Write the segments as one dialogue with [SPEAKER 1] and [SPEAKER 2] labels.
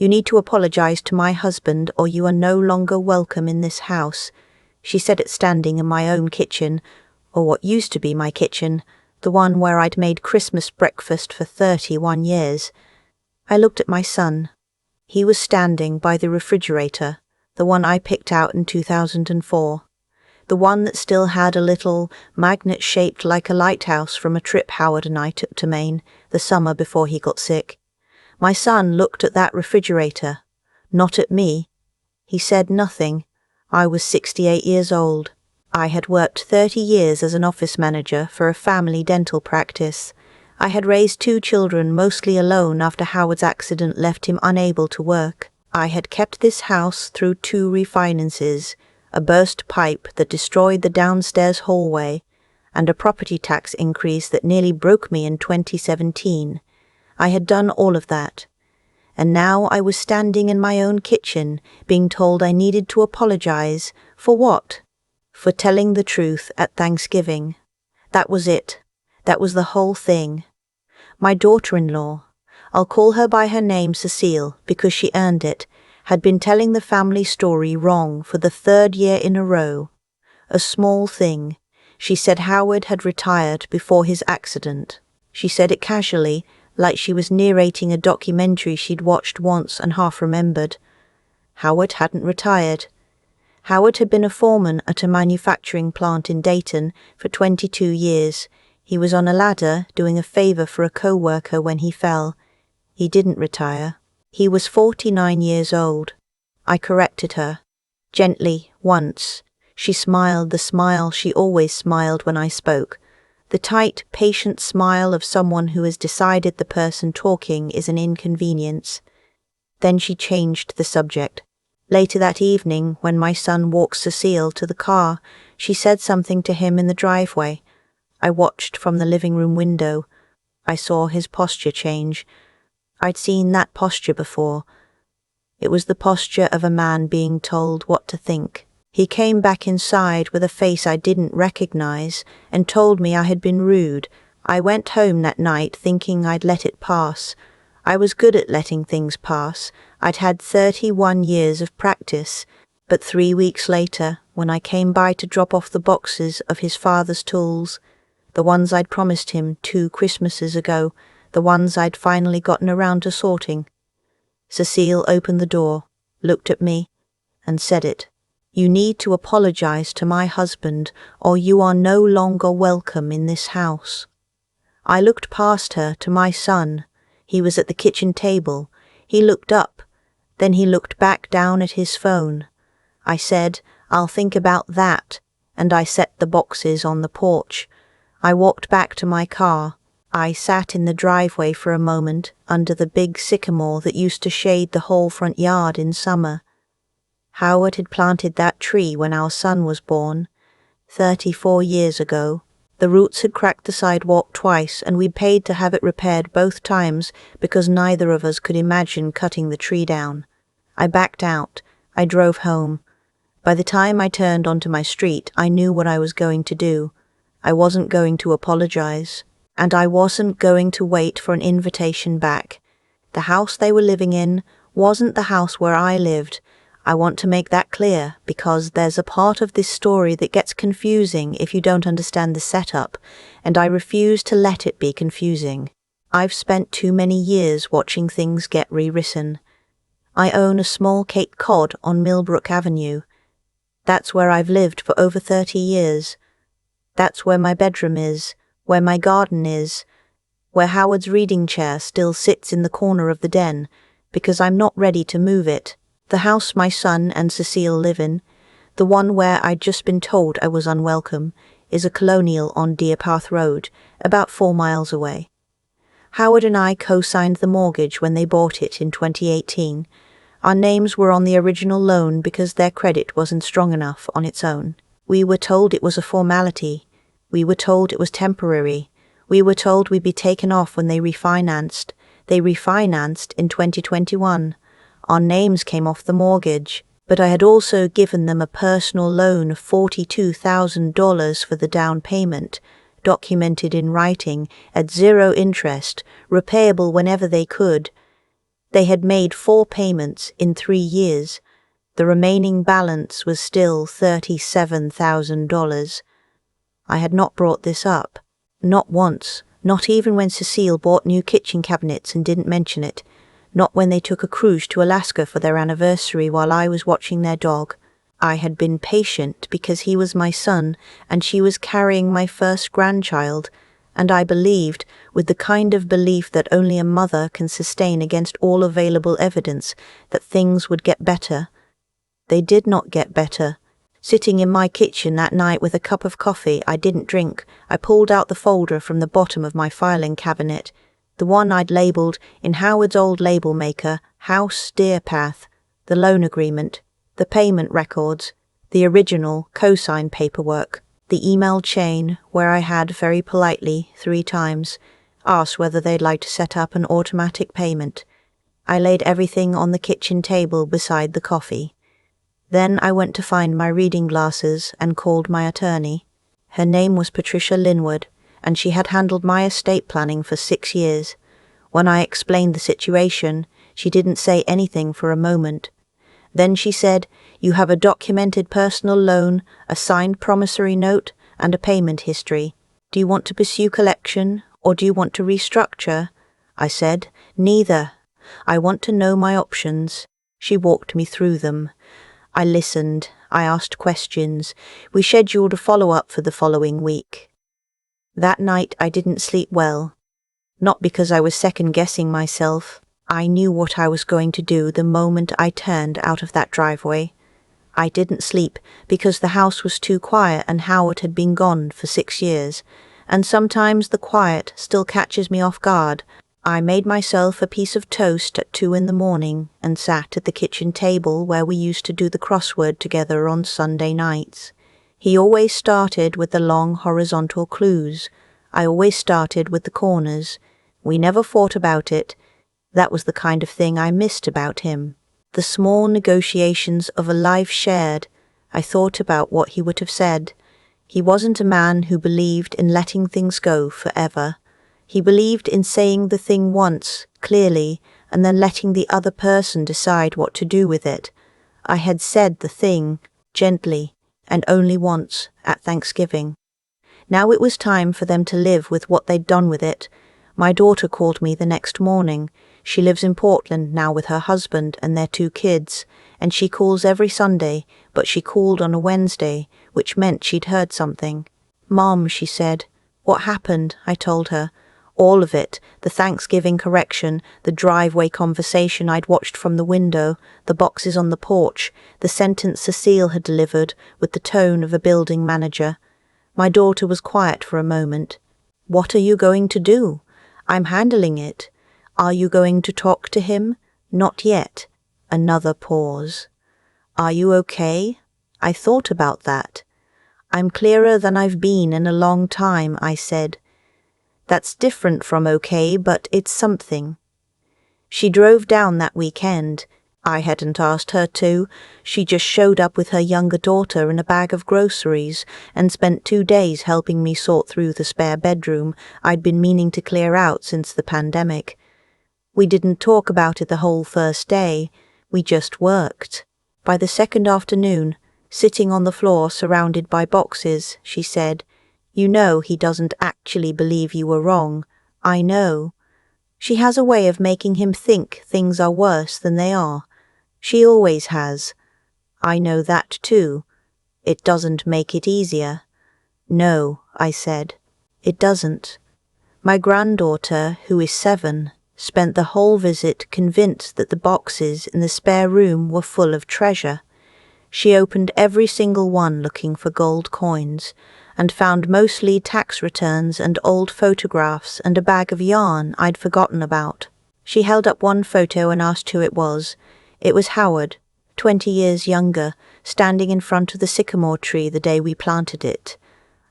[SPEAKER 1] You need to apologize to my husband or you are no longer welcome in this house. She said it standing in my own kitchen, or what used to be my kitchen, the one where I'd made Christmas breakfast for 31 years. I looked at my son. He was standing by the refrigerator, the one I picked out in 2004. The one that still had a little magnet shaped like a lighthouse from a trip Howard and I took to Maine the summer before he got sick. My son looked at that refrigerator, not at me. He said nothing. I was 68 years old. I had worked 30 years as an office manager for a family dental practice. I had raised 2 children mostly alone after Howard's accident left him unable to work. I had kept this house through 2 refinances, a burst pipe that destroyed the downstairs hallway, and a property tax increase that nearly broke me in 2017. I had done all of that. And now I was standing in my own kitchen, being told I needed to apologize. For what? For telling the truth at Thanksgiving. That was it. That was the whole thing. My daughter-in-law, I'll call her by her name Cecile because she earned it, had been telling the family story wrong for the 3rd year in a row. A small thing. She said Howard had retired before his accident. She said it casually, like she was narrating a documentary she'd watched once and half remembered. Howard hadn't retired. Howard had been a foreman at a manufacturing plant in Dayton for 22 years. He was on a ladder doing a favor for a co-worker when he fell. He didn't retire. He was 49 years old. I corrected her. Gently, once. She smiled the smile she always smiled when I spoke. The tight, patient smile of someone who has decided the person talking is an inconvenience. Then she changed the subject. Later that evening, when my son walked Cecile to the car, she said something to him in the driveway. I watched from the living room window. I saw his posture change. I'd seen that posture before. It was the posture of a man being told what to think. He came back inside with a face I didn't recognize and told me I had been rude. I went home that night thinking I'd let it pass. I was good at letting things pass. I'd had 31 years of practice. But 3 weeks later, when I came by to drop off the boxes of his father's tools, the ones I'd promised him 2 Christmases ago, the ones I'd finally gotten around to sorting, Cecile opened the door, looked at me, and said it. You need to apologize to my husband, or you are no longer welcome in this house. I looked past her to my son. He was at the kitchen table. He looked up. Then he looked back down at his phone. I said, I'll think about that, and I set the boxes on the porch. I walked back to my car. I sat in the driveway for a moment under the big sycamore that used to shade the whole front yard in summer. Howard had planted that tree when our son was born, 34 years ago. The roots had cracked the sidewalk twice, and we'd paid to have it repaired both times because neither of us could imagine cutting the tree down. I backed out. I drove home. By the time I turned onto my street, I knew what I was going to do. I wasn't going to apologize, and I wasn't going to wait for an invitation back. The house they were living in wasn't the house where I lived. I want to make that clear because there's a part of this story that gets confusing if you don't understand the setup, and I refuse to let it be confusing. I've spent too many years watching things get rewritten. I own a small Cape Cod on Millbrook Avenue. That's where I've lived for over 30 years. That's where my bedroom is, where my garden is, where Howard's reading chair still sits in the corner of the den, because I'm not ready to move it. The house my son and Cecile live in, the one where I'd just been told I was unwelcome, is a colonial on Deer Path Road, about 4 miles away. Howard and I co-signed the mortgage when they bought it in 2018. Our names were on the original loan because their credit wasn't strong enough on its own. We were told it was a formality. We were told it was temporary. We were told we'd be taken off when they refinanced. They refinanced in 2021. Our names came off the mortgage, but I had also given them a personal loan of $42,000 for the down payment, documented in writing, at 0 interest, repayable whenever they could. They had made 4 payments in 3 years. The remaining balance was still $37,000. I had not brought this up. Not once. Not even when Cecile bought new kitchen cabinets and didn't mention it. Not when they took a cruise to Alaska for their anniversary while I was watching their dog. I had been patient because he was my son and she was carrying my first grandchild, and I believed, with the kind of belief that only a mother can sustain against all available evidence, that things would get better. They did not get better. Sitting in my kitchen that night with a cup of coffee I didn't drink, I pulled out the folder from the bottom of my filing cabinet, the one I'd labelled, in Howard's old label maker, House Deer Path, the loan agreement, the payment records, the original co-sign paperwork, the email chain where I had very politely 3 times asked whether they'd like to set up an automatic payment. I laid everything on the kitchen table beside the coffee. Then I went to find my reading glasses and called my attorney. Her name was Patricia Linwood, and she had handled my estate planning for 6 years. When I explained the situation, she didn't say anything for a moment. Then she said, "You have a documented personal loan, a signed promissory note, and a payment history. Do you want to pursue collection, or do you want to restructure?" I said, "Neither. I want to know my options." She walked me through them. I listened. I asked questions. We scheduled a follow-up for the following week. That night I didn't sleep well. Not because I was second-guessing myself. I knew what I was going to do the moment I turned out of that driveway. I didn't sleep because the house was too quiet and Howard had been gone for 6 years, and sometimes the quiet still catches me off guard. I made myself a piece of toast at 2 in the morning and sat at the kitchen table where we used to do the crossword together on Sunday nights. He always started with the long horizontal clues. I always started with the corners. We never fought about it. That was the kind of thing I missed about him. The small negotiations of a life shared. I thought about what he would have said. He wasn't a man who believed in letting things go forever. He believed in saying the thing once, clearly, and then letting the other person decide what to do with it. I had said the thing, gently, and only once, at Thanksgiving. Now it was time for them to live with what they'd done with it. My daughter called me the next morning. She lives in Portland now with her husband and their 2 kids, and she calls every Sunday, but she called on a Wednesday, which meant she'd heard something. "Mom," she said. "What happened?" I told her. All of it, the Thanksgiving correction, the driveway conversation I'd watched from the window, the boxes on the porch, the sentence Cecile had delivered with the tone of a building manager. My daughter was quiet for a moment. "What are you going to do?" "I'm handling it." "Are you going to talk to him?" "Not yet." Another pause. "Are you okay?" I thought about that. "I'm clearer than I've been in a long time," I said. "That's different from okay, but it's something." She drove down that weekend. I hadn't asked her to. She just showed up with her younger daughter and a bag of groceries and spent 2 days helping me sort through the spare bedroom I'd been meaning to clear out since the pandemic. We didn't talk about it the whole first day. We just worked. By the second afternoon, sitting on the floor surrounded by boxes, she said, "You know he doesn't actually believe you were wrong. I know." She has a way of making him think things are worse than they are. She always has. I know that too. It doesn't make it easier. "No," I said. "It doesn't." My granddaughter, who is 7, spent the whole visit convinced that the boxes in the spare room were full of treasure. She opened every single one looking for gold coins, and found mostly tax returns and old photographs and a bag of yarn I'd forgotten about. She held up one photo and asked who it was. It was Howard, 20 years younger, standing in front of the sycamore tree the day we planted it.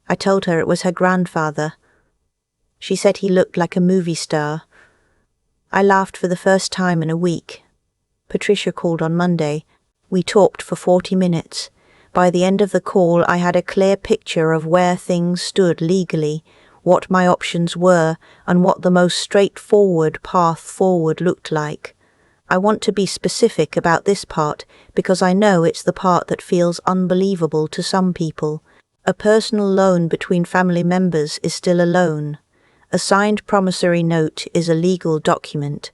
[SPEAKER 1] I told her it was her grandfather. She said he looked like a movie star. I laughed for the first time in a week. Patricia called on Monday. We talked for 40 minutes. By the end of the call, I had a clear picture of where things stood legally, what my options were, and what the most straightforward path forward looked like. I want to be specific about this part because I know it's the part that feels unbelievable to some people. A personal loan between family members is still a loan. A signed promissory note is a legal document.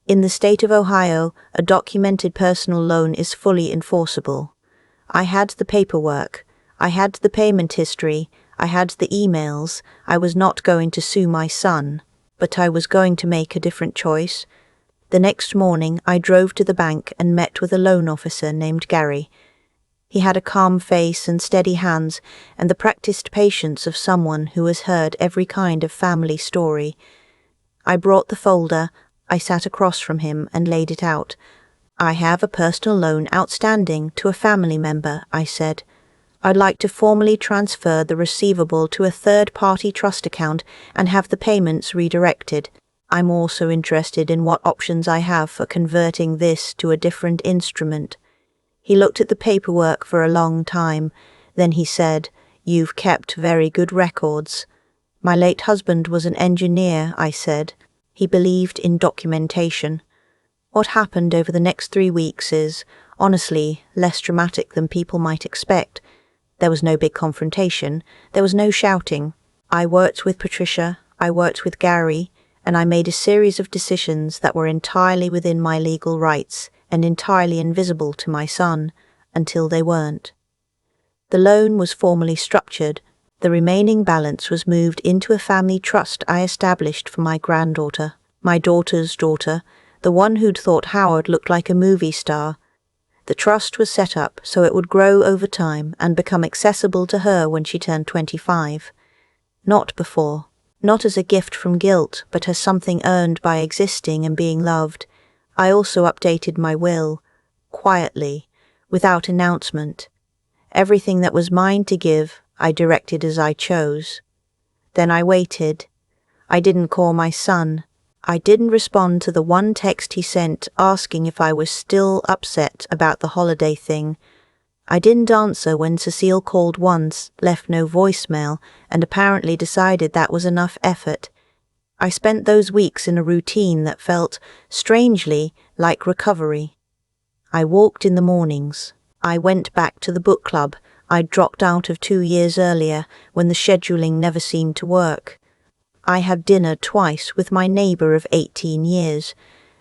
[SPEAKER 1] In the state of Ohio, a documented personal loan is fully enforceable. I had the paperwork. I had the payment history. I had the emails. I was not going to sue my son, but I was going to make a different choice. The next morning, I drove to the bank and met with a loan officer named Gary. He had a calm face and steady hands and the practiced patience of someone who has heard every kind of family story. I brought the folder. I sat across from him and laid it out. I have a personal loan outstanding to a family member, I said. I'd like to formally transfer the receivable to a third-party trust account and have the payments redirected. I'm also interested in what options I have for converting this to a different instrument. He looked at the paperwork for a long time. Then he said, "You've kept very good records." "My late husband was an engineer," I said. He believed in documentation. What happened over the next 3 weeks is, honestly, less dramatic than people might expect. There was no big confrontation. There was no shouting. I worked with Patricia. I worked with Gary. And I made a series of decisions that were entirely within my legal rights and entirely invisible to my son, until they weren't. The loan was formally structured. The remaining balance was moved into a family trust I established for my granddaughter, my daughter's daughter, the one who'd thought Howard looked like a movie star. The trust was set up so it would grow over time and become accessible to her when she turned 25. Not before. Not as a gift from guilt, but as something earned by existing and being loved. I also updated my will, quietly, without announcement. Everything that was mine to give, I directed as I chose. Then I waited. I didn't call my son. I didn't respond to the one text he sent asking if I was still upset about the holiday thing. I didn't answer when Cecile called once, left no voicemail, and apparently decided that was enough effort. I spent those weeks in a routine that felt, strangely, like recovery. I walked in the mornings. I went back to the book club I'd dropped out of 2 years earlier when the scheduling never seemed to work. I had dinner twice with my neighbor of 18 years,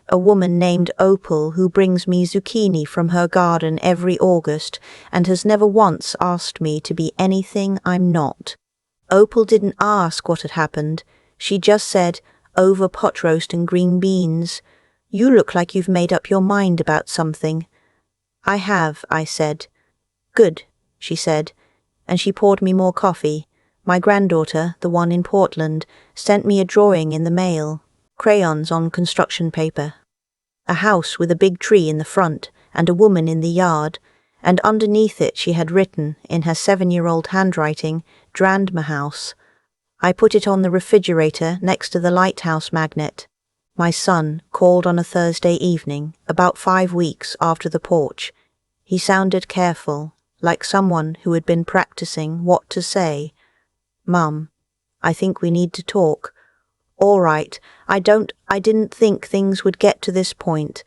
[SPEAKER 1] a woman named Opal who brings me zucchini from her garden every August and has never once asked me to be anything I'm not. Opal didn't ask what had happened. She just said, "Over pot roast and green beans. You look like you've made up your mind about something." "I have," I said. "Good," she said, and she poured me more coffee. My granddaughter, the one in Portland, sent me a drawing in the mail. Crayons on construction paper. A house with a big tree in the front and a woman in the yard, and underneath it she had written, in her 7-year-old handwriting, "Drandma House." I put it on the refrigerator next to the lighthouse magnet. My son called on a Thursday evening, about 5 weeks after the porch. He sounded careful, like someone who had been practicing what to say. "Mum, I think we need to talk." "All right, I didn't think things would get to this point."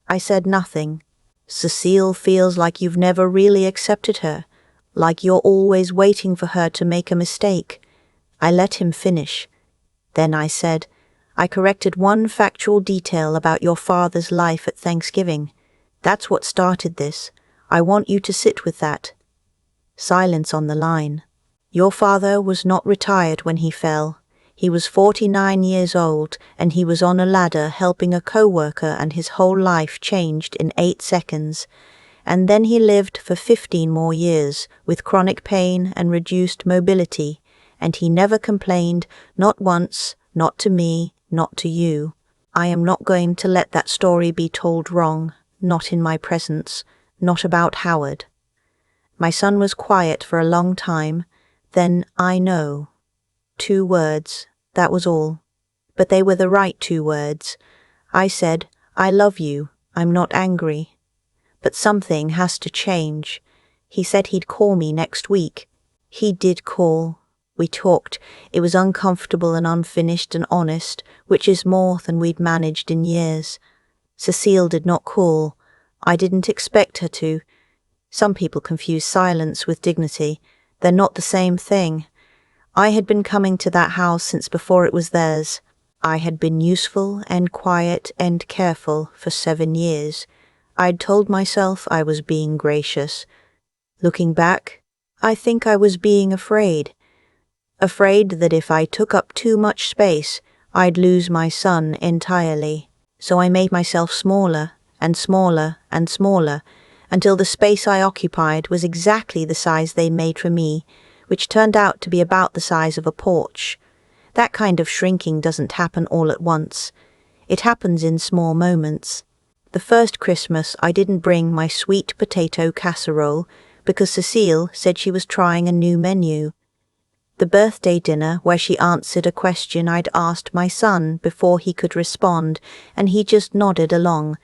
[SPEAKER 1] I said nothing. "Cecile feels like you've never really accepted her, like you're always waiting for her to make a mistake." I let him finish. Then I said, "I corrected one factual detail about your father's life at Thanksgiving. That's what started this. I want you to sit with that." Silence on the line. "Your father was not retired when he fell. He was 49 years old, and he was on a ladder helping a co-worker, and his whole life changed in 8 seconds. And then he lived for 15 more years, with chronic pain and reduced mobility, and he never complained, not once, not to me, not to you. I am not going to let that story be told wrong, not in my presence, not about Howard." My son was quiet for a long time. Then, "I know." 2 words, that was all. But they were the right 2 words. I said, "I love you. I'm not angry. But something has to change." He said he'd call me next week. He did call. We talked. It was uncomfortable and unfinished and honest, which is more than we'd managed in years. Cecile did not call. I didn't expect her to. Some people confuse silence with dignity. They're not the same thing. I had been coming to that house since before it was theirs. I had been useful and quiet and careful for 7 years. I'd told myself I was being gracious. Looking back, I think I was being afraid. Afraid that if I took up too much space, I'd lose my son entirely. So I made myself smaller and smaller and smaller, until the space I occupied was exactly the size they made for me, which turned out to be about the size of a porch. That kind of shrinking doesn't happen all at once. It happens in small moments. The first Christmas I didn't bring my sweet potato casserole because Cecile said she was trying a new menu. The birthday dinner where she answered a question I'd asked my son before he could respond, and he just nodded along.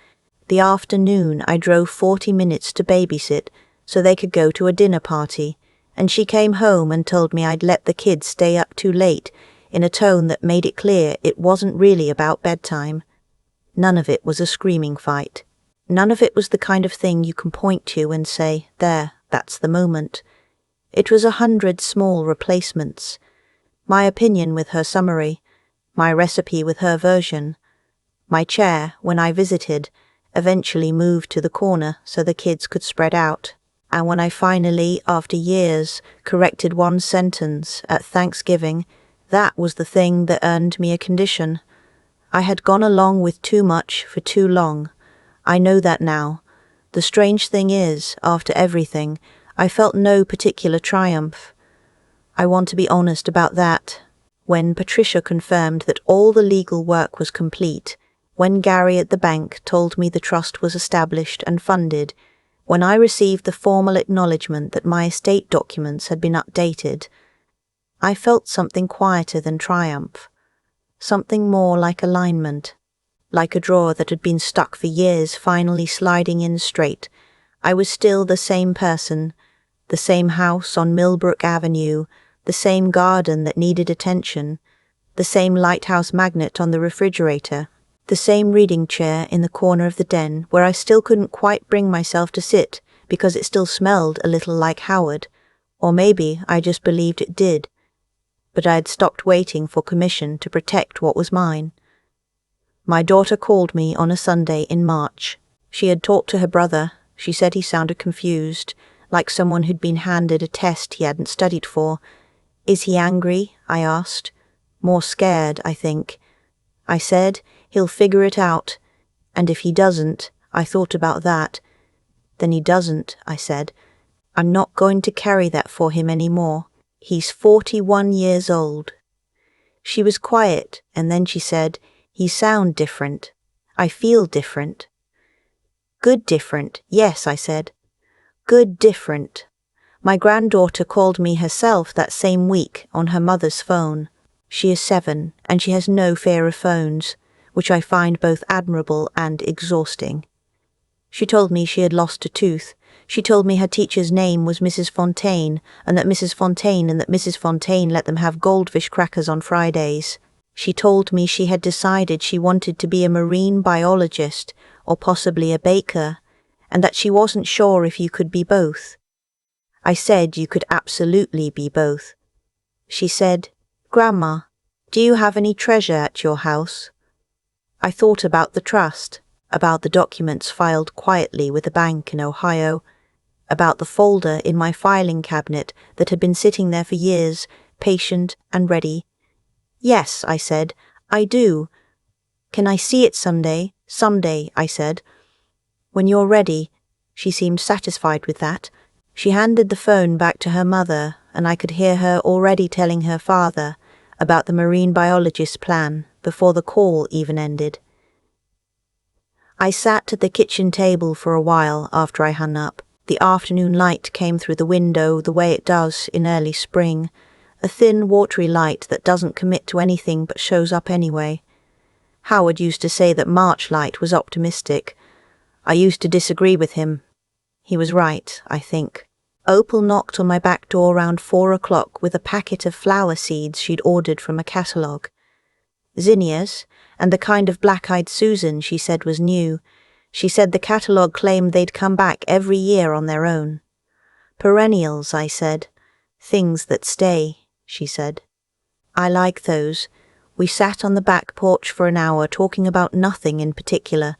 [SPEAKER 1] The afternoon I drove 40 minutes to babysit so they could go to a dinner party, and she came home and told me I'd let the kids stay up too late, in a tone that made it clear it wasn't really about bedtime. None of it was a screaming fight. None of it was the kind of thing you can point to and say, there, that's the moment. It was 100 small replacements. My opinion with her summary, my recipe with her version. My chair, when I visited, eventually moved to the corner so the kids could spread out. And when I finally, after years, corrected one sentence at Thanksgiving, that was the thing that earned me a condition. I had gone along with too much for too long. I know that now. The strange thing is, after everything, I felt no particular triumph. I want to be honest about that. When Patricia confirmed that all the legal work was complete, when Gary at the bank told me the trust was established and funded, when I received the formal acknowledgement that my estate documents had been updated, I felt something quieter than triumph, something more like alignment, like a drawer that had been stuck for years finally sliding in straight. I was still the same person, the same house on Millbrook Avenue, the same garden that needed attention, the same lighthouse magnet on the refrigerator, the same reading chair in the corner of the den where I still couldn't quite bring myself to sit because it still smelled a little like Howard, or maybe I just believed it did. But I had stopped waiting for permission to protect what was mine. My daughter called me on a Sunday in March. She had talked to her brother. She said he sounded confused, like someone who'd been handed a test he hadn't studied for. Is he angry? I asked. More scared, I think. I said, he'll figure it out. And if he doesn't, I thought about that. Then he doesn't, I said. I'm not going to carry that for him anymore. He's 41 years old. She was quiet, and then she said, "You sound different. I feel different." Good different, yes, I said. Good different. My granddaughter called me herself that same week on her mother's phone. She is 7, and she has no fear of phones, which I find both admirable and exhausting. She told me she had lost a tooth. She told me her teacher's name was Mrs. Fontaine, and that Mrs. Fontaine let them have goldfish crackers on Fridays. She told me she had decided she wanted to be a marine biologist, or possibly a baker, and that she wasn't sure if you could be both. I said you could absolutely be both. She said, "Grandma, do you have any treasure at your house?" I thought about the trust, about the documents filed quietly with a bank in Ohio, about the folder in my filing cabinet that had been sitting there for years, patient and ready. "Yes," I said, "I do. Can I see it someday?" "Someday," I said. "When you're ready." She seemed satisfied with that. She handed the phone back to her mother, and I could hear her already telling her father about the marine biologist's plan before the call even ended. I sat at the kitchen table for a while after I hung up. The afternoon light came through the window the way it does in early spring, a thin, watery light that doesn't commit to anything but shows up anyway. Howard used to say that March light was optimistic. I used to disagree with him. He was right, I think. Opal knocked on my back door around 4 o'clock with a packet of flower seeds she'd ordered from a catalogue. zinnias, and the kind of black-eyed Susan she said was new. She said the catalogue claimed they'd come back every year on their own. Perennials, I said. Things that stay, she said. I like those. We sat on the back porch for an hour talking about nothing in particular.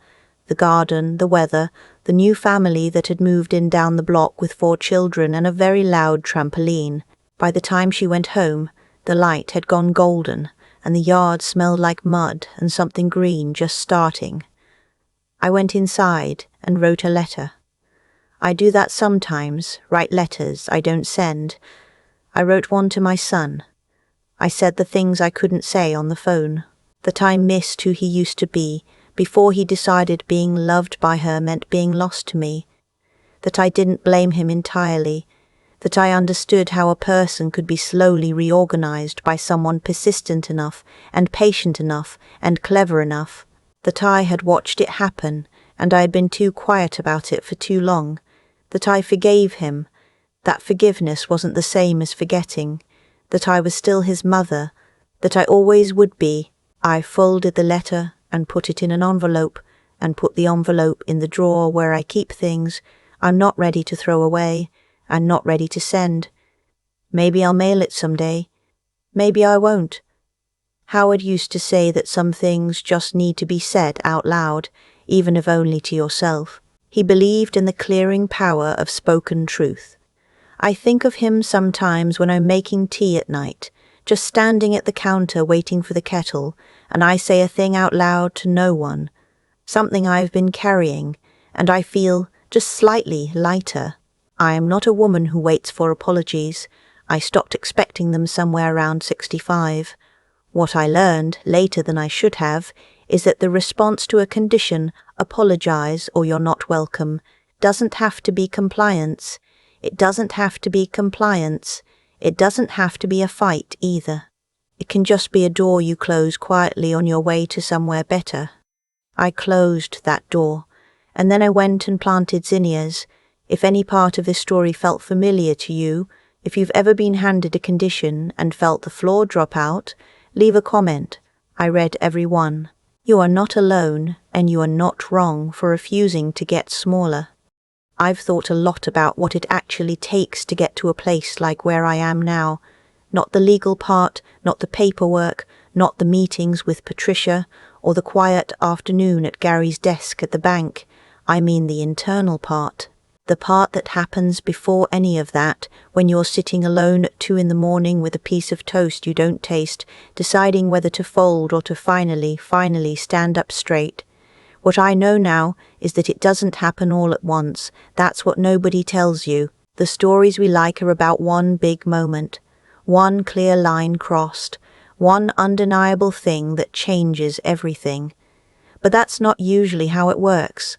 [SPEAKER 1] The garden, the weather, the new family that had moved in down the block with 4 children and a very loud trampoline. By the time she went home, the light had gone golden, and the yard smelled like mud and something green just starting. I went inside and wrote a letter. I do that sometimes, write letters I don't send. I wrote one to my son. I said the things I couldn't say on the phone, that I missed who he used to be before he decided being loved by her meant being lost to me, that I didn't blame him entirely, that I understood how a person could be slowly reorganized by someone persistent enough and patient enough and clever enough, that I had watched it happen and I had been too quiet about it for too long, that I forgave him, that forgiveness wasn't the same as forgetting, that I was still his mother, that I always would be. I folded the letter and put it in an envelope and put the envelope in the drawer where I keep things I'm not ready to throw away and not ready to send. Maybe I'll mail it someday. Maybe I won't. Howard used to say that some things just need to be said out loud, even if only to yourself. He believed in the clearing power of spoken truth. I think of him sometimes when I'm making tea at night, just standing at the counter waiting for the kettle, and I say a thing out loud to no one, something I've been carrying, and I feel just slightly lighter. I am not a woman who waits for apologies. I stopped expecting them somewhere around 65. What I learned, later than I should have, is that the response to a condition, apologize or you're not welcome, doesn't have to be compliance. It doesn't have to be compliance. It doesn't have to be a fight either. It can just be a door you close quietly on your way to somewhere better. I closed that door, and then I went and planted zinnias. If any part of this story felt familiar to you, if you've ever been handed a condition and felt the floor drop out, leave a comment. I read every one. You are not alone, and you are not wrong for refusing to get smaller. I've thought a lot about what it actually takes to get to a place like where I am now. Not the legal part, not the paperwork, not the meetings with Patricia, or the quiet afternoon at Gary's desk at the bank. I mean the internal part. The part that happens before any of that, when you're sitting alone at 2 a.m. with a piece of toast you don't taste, deciding whether to fold or to finally stand up straight. What I know now is that it doesn't happen all at once. That's what nobody tells you. The stories we like are about one big moment, one clear line crossed, one undeniable thing that changes everything. But that's not usually how it works.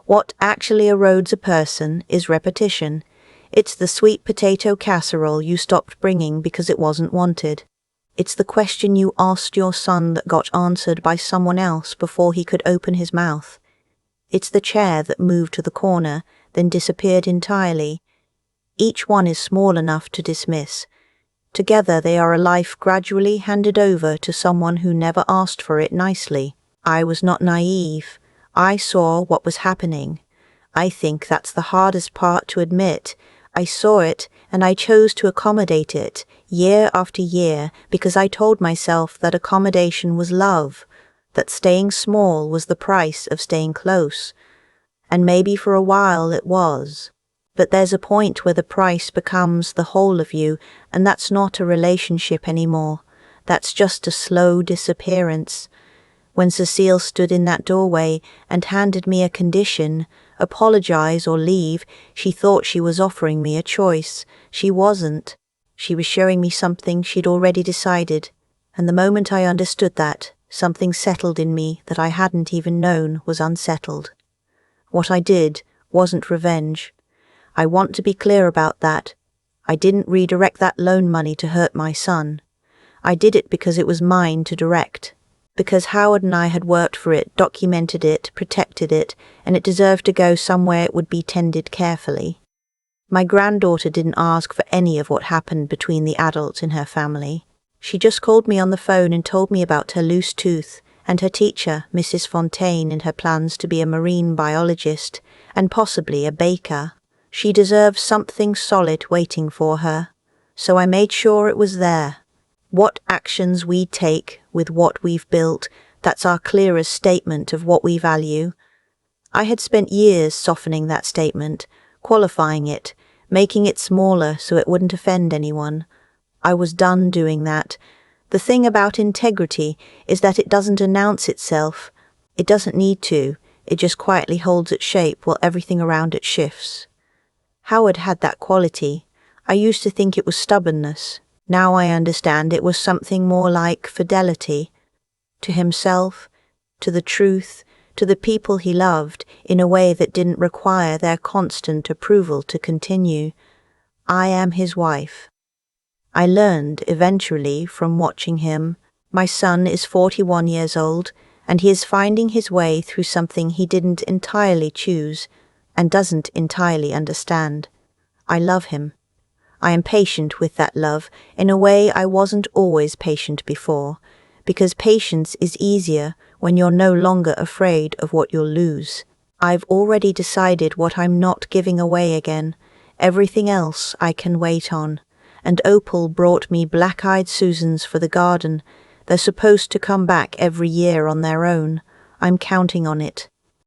[SPEAKER 1] What actually erodes a person is repetition. It's the sweet potato casserole you stopped bringing because it wasn't wanted. It's the question you asked your son that got answered by someone else before he could open his mouth. It's the chair that moved to the corner, then disappeared entirely. Each one is small enough to dismiss. Together they are a life gradually handed over to someone who never asked for it nicely. I was not naive. I saw what was happening. I think that's the hardest part to admit. I saw it, and I chose to accommodate it, year after year, because I told myself that accommodation was love, that staying small was the price of staying close. And maybe for a while it was. But there's a point where the price becomes the whole of you, and that's not a relationship anymore. That's just a slow disappearance. When Cecile stood in that doorway and handed me a condition, apologize or leave, she thought she was offering me a choice. She wasn't. She was showing me something she'd already decided. And the moment I understood that, something settled in me that I hadn't even known was unsettled. What I did wasn't revenge. I want to be clear about that. I didn't redirect that loan money to hurt my son. I did it because it was mine to direct. Because Howard and I had worked for it, documented it, protected it, and it deserved to go somewhere it would be tended carefully. My granddaughter didn't ask for any of what happened between the adults in her family. She just called me on the phone and told me about her loose tooth and her teacher, Mrs. Fontaine, and her plans to be a marine biologist and possibly a baker. She deserves something solid waiting for her. So I made sure it was there. What actions we take with what we've built, that's our clearest statement of what we value. I had spent years softening that statement, qualifying it, making it smaller so it wouldn't offend anyone. I was done doing that. The thing about integrity is that it doesn't announce itself. It doesn't need to. It just quietly holds its shape while everything around it shifts. Howard had that quality. I used to think it was stubbornness. Now I understand it was something more like fidelity. To himself, to the truth, to the people he loved, in a way that didn't require their constant approval to continue. I am his wife. I learned, eventually, from watching him. My son is 41 years old, and he is finding his way through something he didn't entirely choose, and doesn't entirely understand. I love him. I am patient with that love in a way I wasn't always patient before, because patience is easier when you're no longer afraid of what you'll lose. I've already decided what I'm not giving away again. Everything else I can wait on. And Opal brought me black-eyed Susans for the garden. They're supposed to come back every year on their own. I'm counting on it.